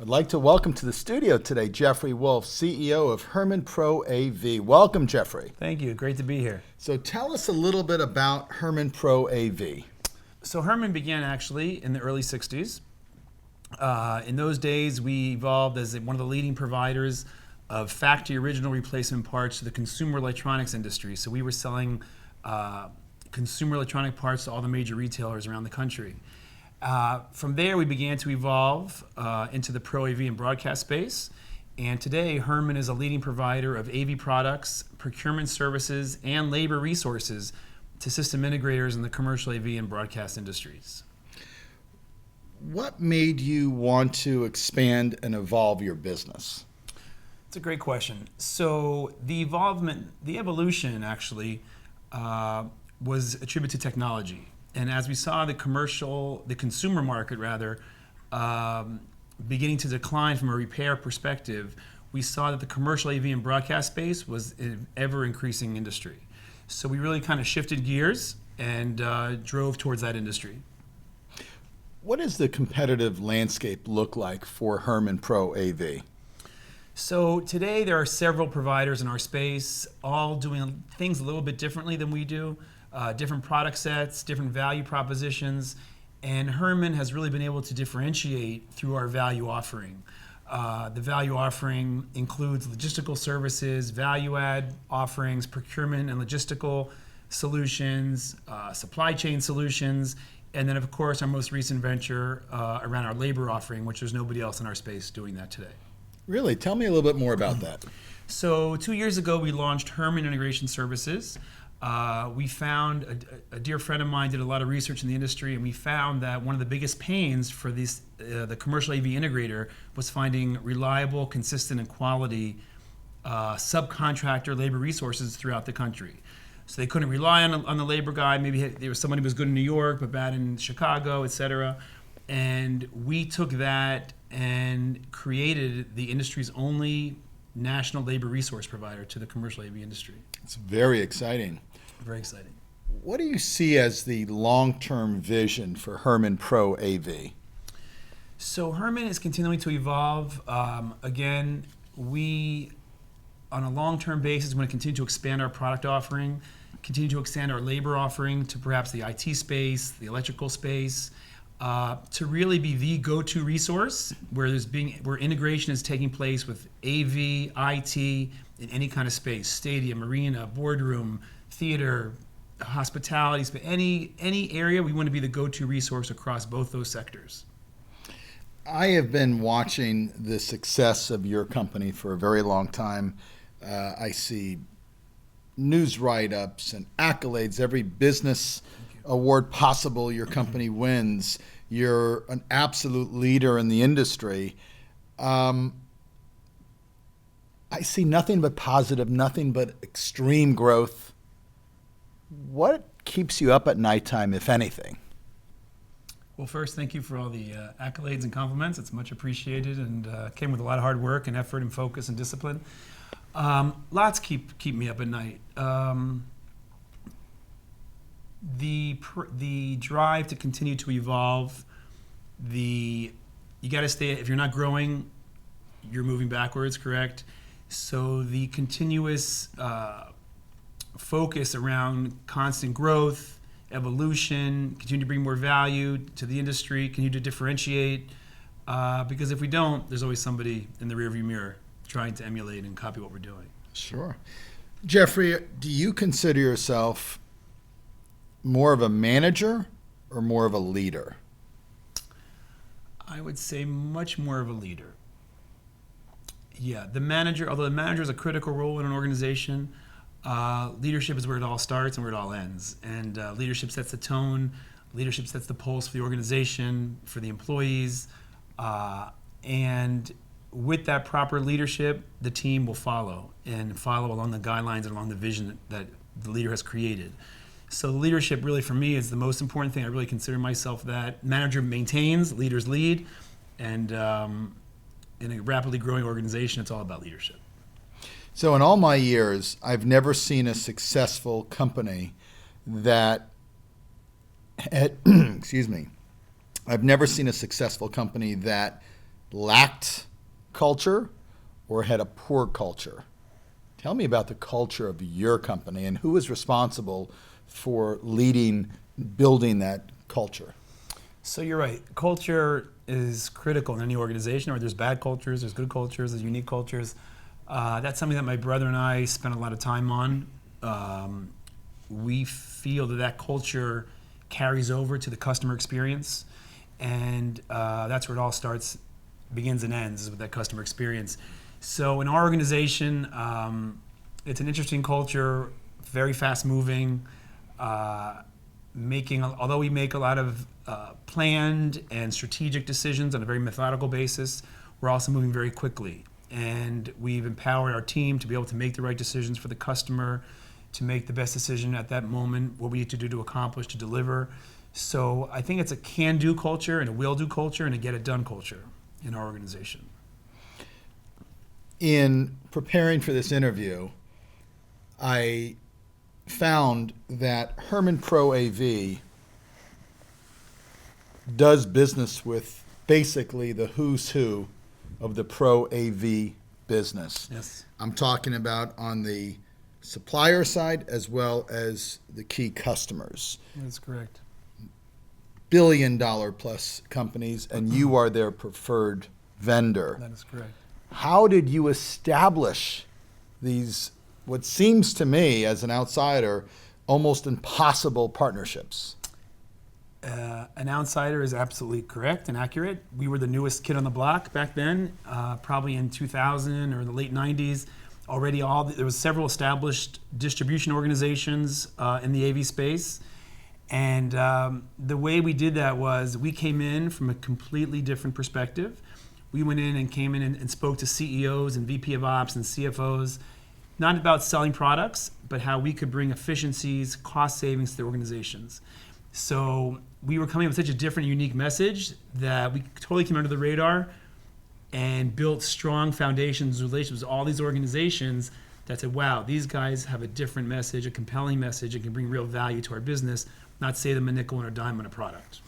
I'd like to welcome to the studio today Jeffrey Wolf, CEO of Herman Pro AV. Welcome, Jeffrey. Thank you. Great to be here. So tell us a little bit about Herman Pro AV. So Herman began actually in the early 60s. In those days, we evolved as one of the leading providers of factory original replacement parts to the consumer electronics industry. So we were selling consumer electronic parts to all the major retailers around the country. From there, we began to evolve into the Pro AV and broadcast space. And today, Herman is a leading provider of AV products, procurement services, and labor resources to system integrators in the commercial AV and broadcast industries. What made you want to expand and evolve your business? It's a great question. So the evolution actually was attributed to technology. And as we saw the consumer market rather, beginning to decline from a repair perspective, we saw that the commercial AV and broadcast space was an ever increasing industry. So we really kind of shifted gears and drove towards that industry. What does the competitive landscape look like for Herman Pro AV? So today there are several providers in our space, all doing things a little bit differently than we do, different product sets, different value propositions, and Herman has really been able to differentiate through our value offering. The value offering includes logistical services, value add offerings, procurement and logistical solutions, supply chain solutions, and then of course our most recent venture around our labor offering, which there's nobody else in our space doing that today. Really? Tell me a little bit more about that. So 2 years ago, we launched Herman Integration Services. We found a dear friend of mine did a lot of research in the industry, and we found that one of the biggest pains for the commercial AV integrator was finding reliable, consistent, and quality subcontractor labor resources throughout the country. So they couldn't rely on the labor guy. Maybe there was somebody who was good in New York but bad in Chicago, et cetera. And we took that and created the industry's only national labor resource provider to the commercial AV industry. It's very exciting. Very exciting. What do you see as the long-term vision for Herman Pro AV? So Herman is continuing to evolve. Again, we, on a long-term basis, want to continue to expand our product offering, continue to extend our labor offering to perhaps the IT space, the electrical space, to really be the go-to resource where integration is taking place with AV, IT, in any kind of space, stadium, arena, boardroom, theater, hospitality, any area, we want to be the go-to resource across both those sectors. I have been watching the success of your company for a very long time. I see news write-ups and accolades, every business award possible your company wins. You're an absolute leader in the industry. I see nothing but positive, nothing but extreme growth. What keeps you up at nighttime, if anything? Well, first, thank you for all the accolades and compliments. It's much appreciated and came with a lot of hard work and effort and focus and discipline. Lots keep me up at night. The drive to continue to evolve, you got to stay, if you're not growing, you're moving backwards, correct? So the continuous focus around constant growth, evolution, continue to bring more value to the industry, continue to differentiate, because if we don't, there's always somebody in the rearview mirror trying to emulate and copy what we're doing. Sure. Jeffrey, do you consider yourself more of a manager or more of a leader? I would say much more of a leader. Yeah, the manager, although the manager is a critical role in an organization, leadership is where it all starts and where it all ends. And leadership sets the tone, leadership sets the pulse for the organization, for the employees. And with that proper leadership, the team will follow along the guidelines and along the vision that the leader has created. So leadership really for me is the most important thing. I really consider myself that. Manager maintains, leaders lead, and in a rapidly growing organization, it's all about leadership. So in all my years, I've never seen a successful company that excuse me, I've never seen a successful company that lacked culture or had a poor culture? Tell me about the culture of your company and who was responsible for leading, building that culture. So you're right. Culture is critical in any organization. Or there's bad cultures, there's good cultures, there's unique cultures. That's something that my brother and I spent a lot of time on. We feel that culture carries over to the customer experience, and that's where it all starts, begins and ends, is with that customer experience. So in our organization, it's an interesting culture, very fast moving. Although we make a lot of planned and strategic decisions on a very methodical basis, we're also moving very quickly. And we've empowered our team to be able to make the right decisions for the customer, to make the best decision at that moment, what we need to do to accomplish, to deliver. So I think it's a can-do culture and a will-do culture and a get-it-done culture in our organization. In preparing for this interview, I found that Herman Pro AV does business with basically the who's who of the Pro AV business. Yes. I'm talking about on the supplier side as well as the key customers. That's correct. Billion-dollar plus companies, and you are their preferred vendor. That is correct. How did you establish these, what seems to me as an outsider, almost impossible partnerships? An outsider is absolutely correct and accurate. We were the newest kid on the block back then, probably in 2000 or the late 90s. Already there was several established distribution organizations in the AV space. And the way we did that was we came in from a completely different perspective. We went in and spoke to CEOs and VP of Ops and CFOs, not about selling products, but how we could bring efficiencies, cost savings to the organizations. So we were coming up with such a different, unique message that we totally came under the radar and built strong foundations, relationships with all these organizations that said, wow, these guys have a different message, a compelling message, and can bring real value to our business, not save them a nickel and a dime on a product.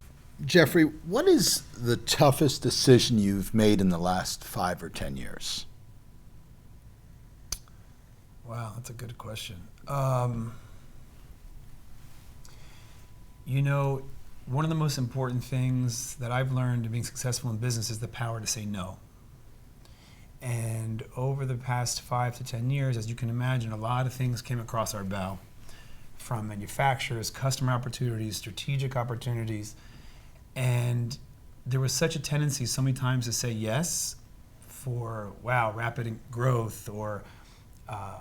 Jeffrey, what is the toughest decision you've made in the last 5 or 10 years? Wow, that's a good question. One of the most important things that I've learned in being successful in business is the power to say no. And over the past 5 to 10 years, as you can imagine, a lot of things came across our bow, from manufacturers, customer opportunities, strategic opportunities. And there was such a tendency so many times to say yes for, wow, rapid growth or a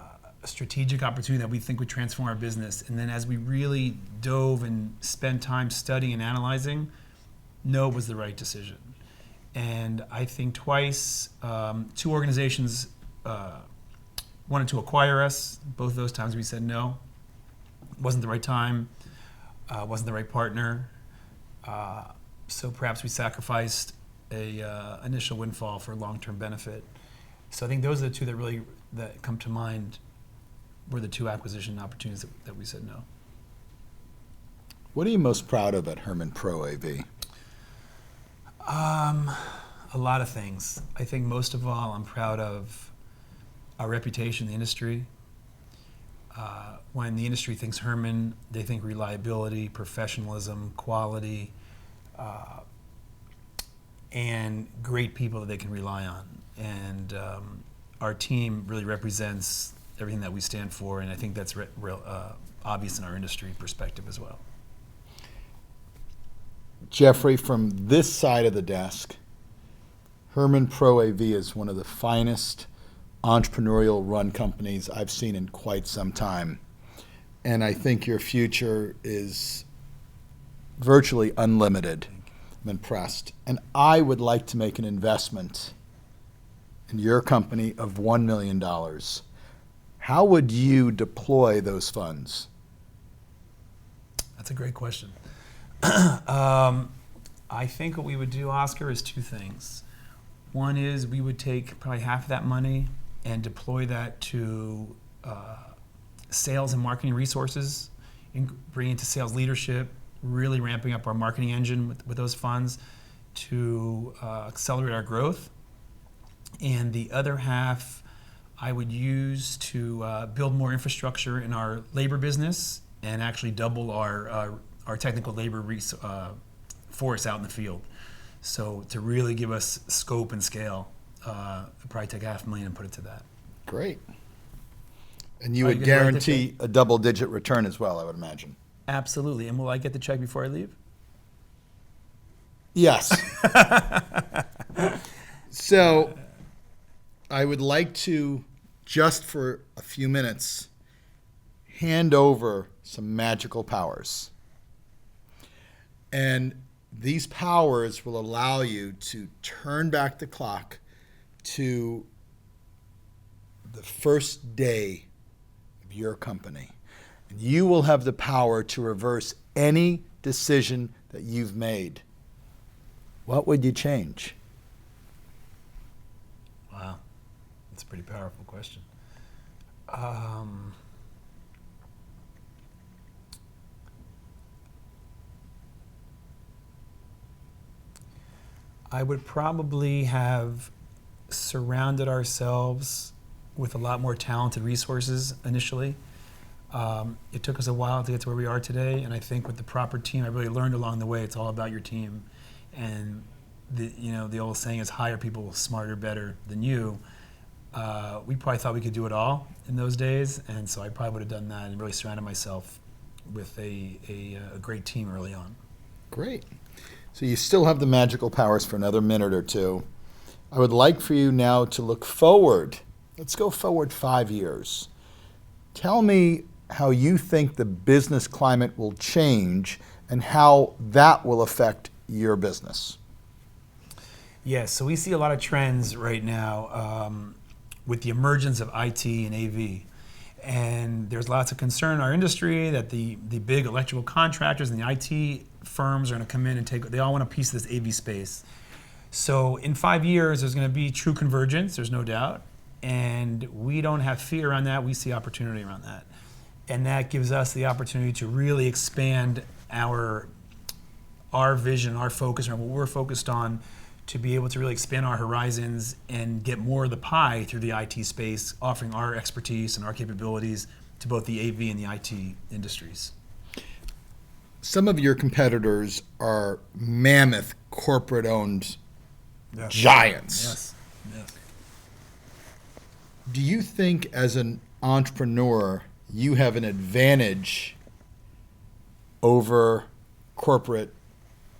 strategic opportunity that we think would transform our business. And then as we really dove and spent time studying and analyzing, no was the right decision. And I think twice, 2 organizations wanted to acquire us. Both those times we said no. Wasn't the right time, wasn't the right partner. So perhaps we sacrificed a initial windfall for long-term benefit. So I think those are the 2 that come to mind, were the 2 acquisition opportunities that we said no. What are you most proud of at Herman Pro AV? A lot of things. I think most of all, I'm proud of our reputation in the industry. When the industry thinks Herman, they think reliability, professionalism, quality, and great people that they can rely on. And our team really represents everything that we stand for, and I think that's real obvious in our industry perspective as well. Jeffrey, from this side of the desk, Herman Pro AV is one of the finest entrepreneurial run companies I've seen in quite some time. And I think your future is virtually unlimited. I'm impressed. And I would like to make an investment in your company of $1 million. How would you deploy those funds? That's a great question. I think what we would do, Oscar, is 2 things. One is we would take probably half of that money and deploy that to sales and marketing resources, bring into sales leadership, really ramping up our marketing engine with those funds to accelerate our growth and the other half I would use to build more infrastructure in our labor business and actually double our technical labor force out in the field. So to really give us scope and scale, I'd probably take $500,000 and put it to that. Great. And you Are would you gonna write that guarantee a double-digit return as well, I would imagine. Absolutely. And will I get the check before I leave? Yes. So I would like to, just for a few minutes, hand over some magical powers. And these powers will allow you to turn back the clock to the first day of your company. And you will have the power to reverse any decision that you've made. What would you change? Wow. That's a pretty powerful question. I would probably have surrounded ourselves with a lot more talented resources initially. It took us a while to get to where we are today, and I think with the proper team, I really learned along the way. It's all about your team, and the old saying is hire people smarter, better than you. We probably thought we could do it all in those days, and so I probably would have done that and really surrounded myself with a great team early on. Great. So you still have the magical powers for another minute or two. I would like for you now to look forward. Let's go forward 5 years. Tell me how you think the business climate will change and how that will affect your business. Yes, so we see a lot of trends right now with the emergence of IT and AV. And there's lots of concern in our industry that the big electrical contractors and the IT firms are going to come in and they all want a piece of this AV space. So in 5 years, there's going to be true convergence, there's no doubt. And we don't have fear around that, we see opportunity around that. And that gives us the opportunity to really expand our vision, our focus, and what we're focused on, to be able to really expand our horizons and get more of the pie through the IT space, offering our expertise and our capabilities to both the AV and the IT industries. Some of your competitors are mammoth corporate-owned Yes. giants. Yes. Yes. Do you think as an entrepreneur you have an advantage over corporate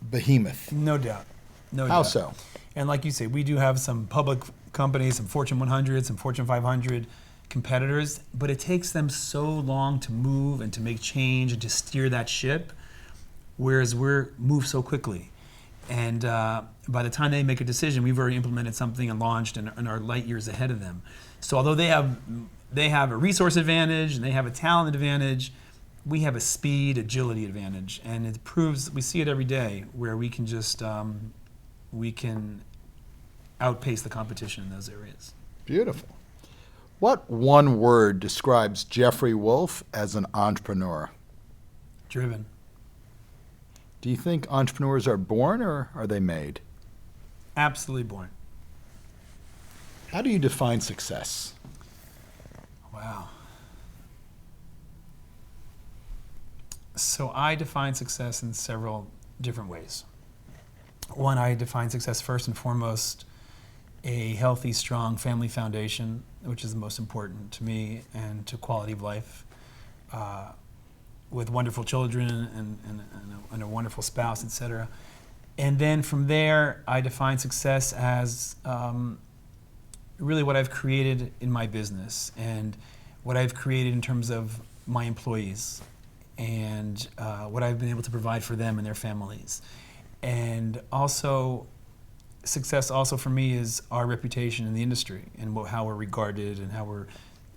behemoth? No doubt. No How doubt. so? And like you say, we do have some public companies, some Fortune 100, some Fortune 500 competitors, but it takes them so long to move and to make change and to steer that ship, whereas we're moved so quickly. And by the time they make a decision, we've already implemented something and launched and are light years ahead of them. So although they have a resource advantage and they have a talent advantage, we have a speed, agility advantage. And it proves, we see it every day, where we can just, we can outpace the competition in those areas. Beautiful. What one word describes Jeffrey Wolf as an entrepreneur? Driven. Do you think entrepreneurs are born or are they made? Absolutely born. How do you define success? Wow. So I define success in several different ways. One, I define success first and foremost a healthy, strong family foundation, which is the most important to me and to quality of life, with wonderful children and a wonderful spouse, etc. And then from there, I define success as really what I've created in my business and what I've created in terms of my employees and what I've been able to provide for them and their families. And also, success also for me is our reputation in the industry and how we're regarded and how we're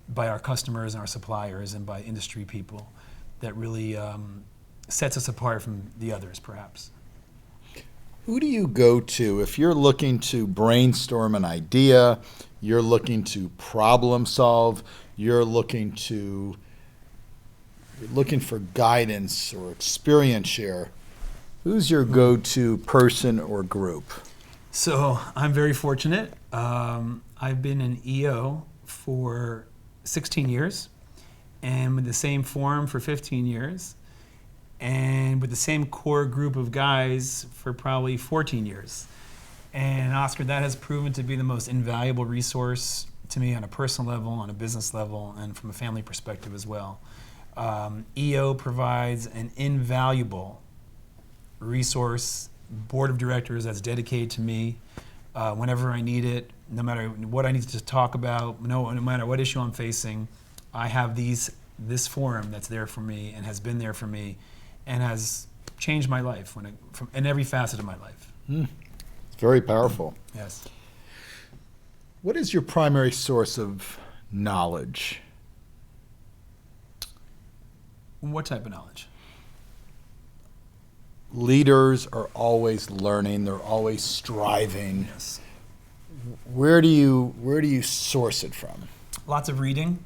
by our customers and our suppliers and by industry people. That really sets us apart from the others, perhaps. Who do you go to if you're looking to brainstorm an idea, you're looking to problem solve, you're looking for guidance or experience share? Who's your go-to person or group? So I'm very fortunate. I've been an EO for 16 years, and with the same forum for 15 years, and with the same core group of guys for probably 14 years. And Oscar, that has proven to be the most invaluable resource to me on a personal level, on a business level, and from a family perspective as well. EO provides an invaluable resource board of directors that's dedicated to me whenever I need it, no matter what I need to talk about, no matter what issue I'm facing. I have this forum that's there for me and has been there for me and has changed my life in every facet of my life. It's very powerful. Yes. What is your primary source of knowledge? What type of knowledge? Leaders are always learning. They're always striving. Yes. Where do you source it from? Lots of reading.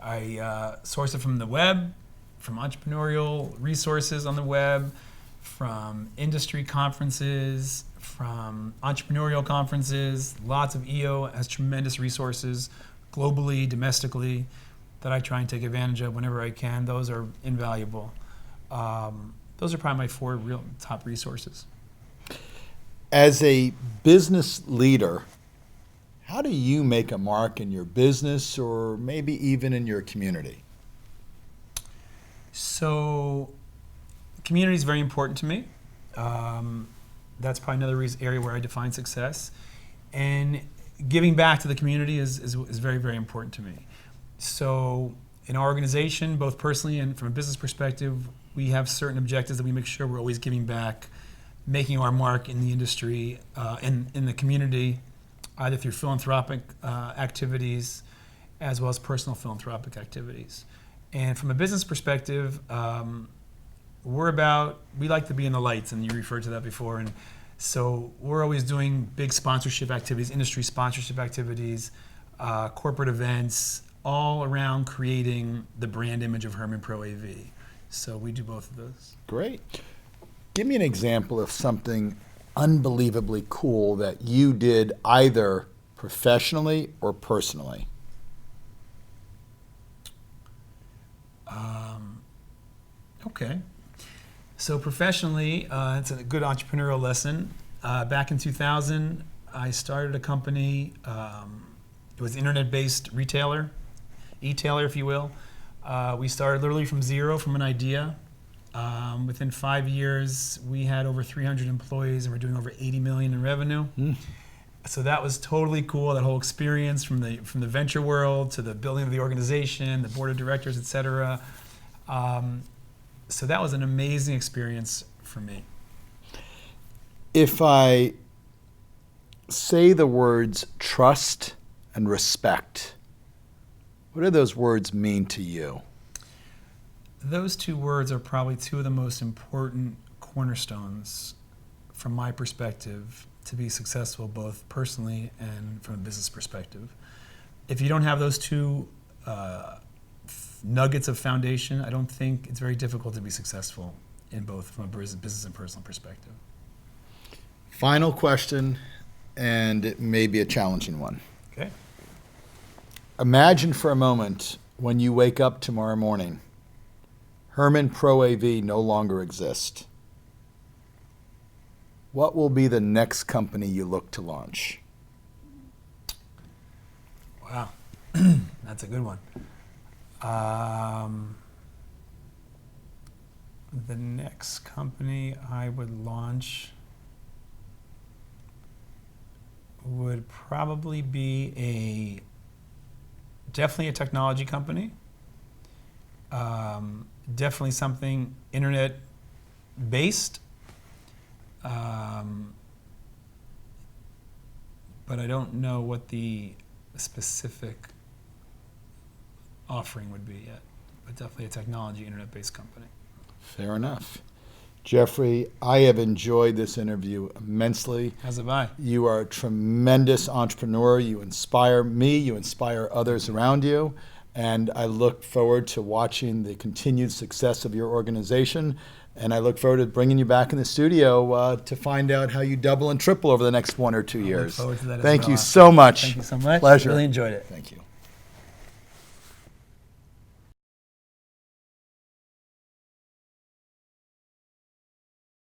I source it from the web, from entrepreneurial resources on the web, from industry conferences, from entrepreneurial conferences. Lots of EO has tremendous resources globally, domestically, that I try and take advantage of whenever I can. Those are invaluable. Those are probably my 4 real top resources. As a business leader, how do you make a mark in your business or maybe even in your community? So, community is very important to me. That's probably another area where I define success. And giving back to the community is very, very important to me. So, in our organization, both personally and from a business perspective, we have certain objectives that we make sure we're always giving back, making our mark in the industry, in the community, either through philanthropic activities as well as personal philanthropic activities. And from a business perspective, we like to be in the lights, and you referred to that before. And so we're always doing big sponsorship activities, industry sponsorship activities, corporate events, all around creating the brand image of Herman Pro AV. So we do both of those. Great. Give me an example of something unbelievably cool that you did either professionally or personally. Okay. So professionally, it's a good entrepreneurial lesson. Back in 2000, I started a company. It was an internet-based retailer, e-tailer, if you will. We started literally from zero, from an idea. Within 5 years, we had over 300 employees, and we're doing over 80 million in revenue. So that was totally cool. That whole experience from the venture world to the building of the organization, the board of directors, et cetera. So that was an amazing experience for me. If I say the words trust and respect, what do those words mean to you? Those 2 words are probably 2 of the most important cornerstones from my perspective to be successful both personally and from a business perspective. If you don't have those 2 nuggets of foundation, I don't think it's very difficult to be successful in both from a business and personal perspective. Final question, and it may be a challenging one. Okay. Imagine for a moment when you wake up tomorrow morning, Herman Pro AV no longer exists. What will be the next company you look to launch? Wow. That's a good one. The next company I would launch would probably be definitely a technology company. Definitely something internet based. But I don't know what the specific offering would be yet. But definitely a technology internet-based company. Fair enough. Jeffrey, I have enjoyed this interview immensely. As have I. You are a tremendous entrepreneur. You inspire me. You inspire others around you. And I look forward to watching the continued success of your organization. And I look forward to bringing you back in the studio to find out how you double and triple over the next 1 or 2 years. Look forward to that as Thank well. you so much. Thank you so much. Pleasure. Really enjoyed it. Thank you.